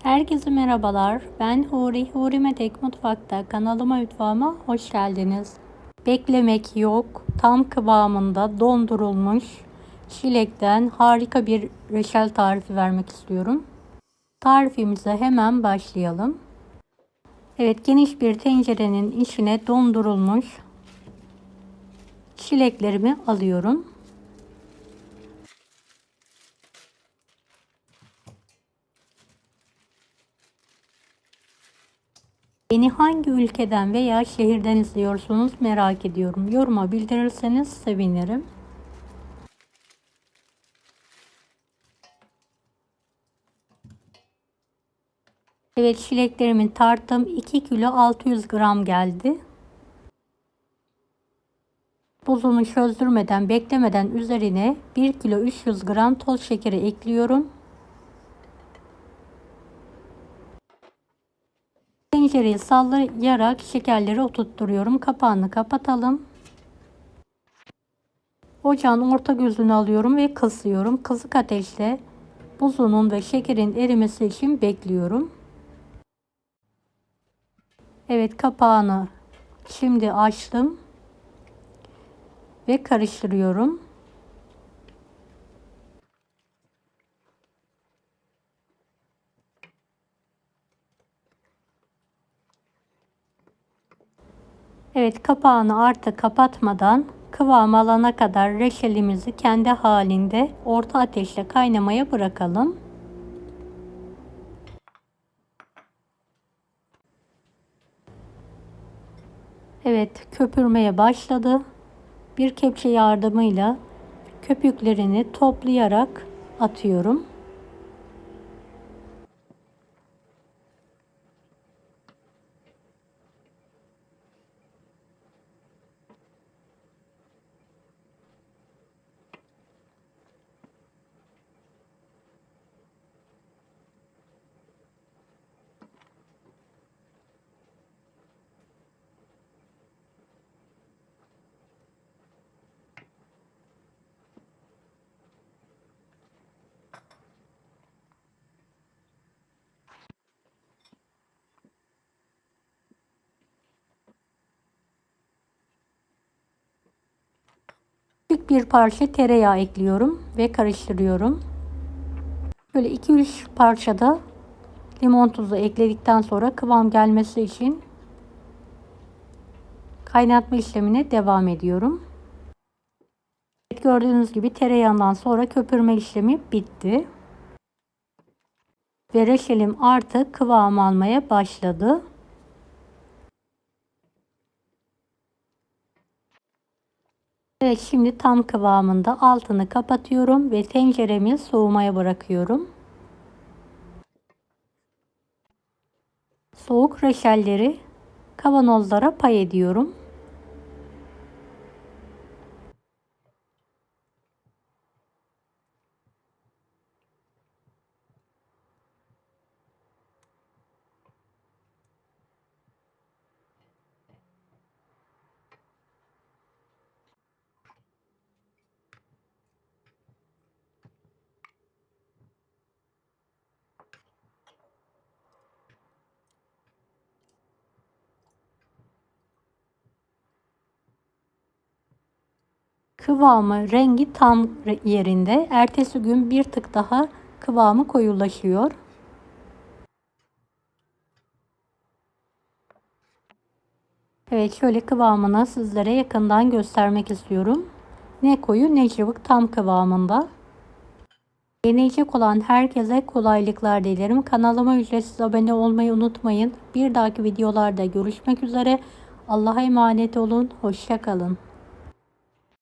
Herkese merhabalar. Ben Huri. Huri Metek Mutfak'ta mutfağıma hoş geldiniz. Beklemek yok. Tam kıvamında dondurulmuş çilekten harika bir reçel tarifi vermek istiyorum. Tarifimize hemen başlayalım. Evet, geniş bir tencerenin içine dondurulmuş çileklerimi alıyorum. Beni hangi ülkeden veya şehirden izliyorsunuz merak ediyorum. Yoruma bildirirseniz sevinirim. Evet, çileklerimin tartım 2 kilo 600 gram geldi. Buzunu çözdürmeden, beklemeden üzerine 1 kilo 300 gram toz şekeri ekliyorum. Tencereyi sallayarak şekerleri oturtturuyorum. Kapağını kapatalım. Ocağın orta gözünü alıyorum ve kısıyorum. Kısık ateşte buzunun ve şekerin erimesi için bekliyorum. Evet, kapağını şimdi açtım ve karıştırıyorum. Evet, kapağını artık kapatmadan kıvam alana kadar reçelimizi kendi halinde orta ateşte kaynamaya bırakalım. Evet, köpürmeye başladı. Bir kepçe yardımıyla köpüklerini toplayarak atıyorum. Küçük bir parça tereyağı ekliyorum ve karıştırıyorum. Böyle 2-3 parçada limon tuzu ekledikten sonra kıvam gelmesi için kaynatma işlemine devam ediyorum. Evet, gördüğünüz gibi tereyağından sonra köpürme işlemi bitti. Ve reçelim artık kıvam almaya başladı. Evet, şimdi tam kıvamında altını kapatıyorum ve tenceremi soğumaya bırakıyorum. Soğuk reçelleri kavanozlara pay ediyorum. Kıvamı, rengi tam yerinde. Ertesi gün bir tık daha kıvamı koyulaşıyor. Evet, şöyle kıvamını sizlere yakından göstermek istiyorum. Ne koyu ne cıvık, tam kıvamında. Deneyecek olan herkese kolaylıklar dilerim. Kanalıma ücretsiz abone olmayı unutmayın. Bir dahaki videolarda görüşmek üzere. Allah'a emanet olun. Hoşça kalın.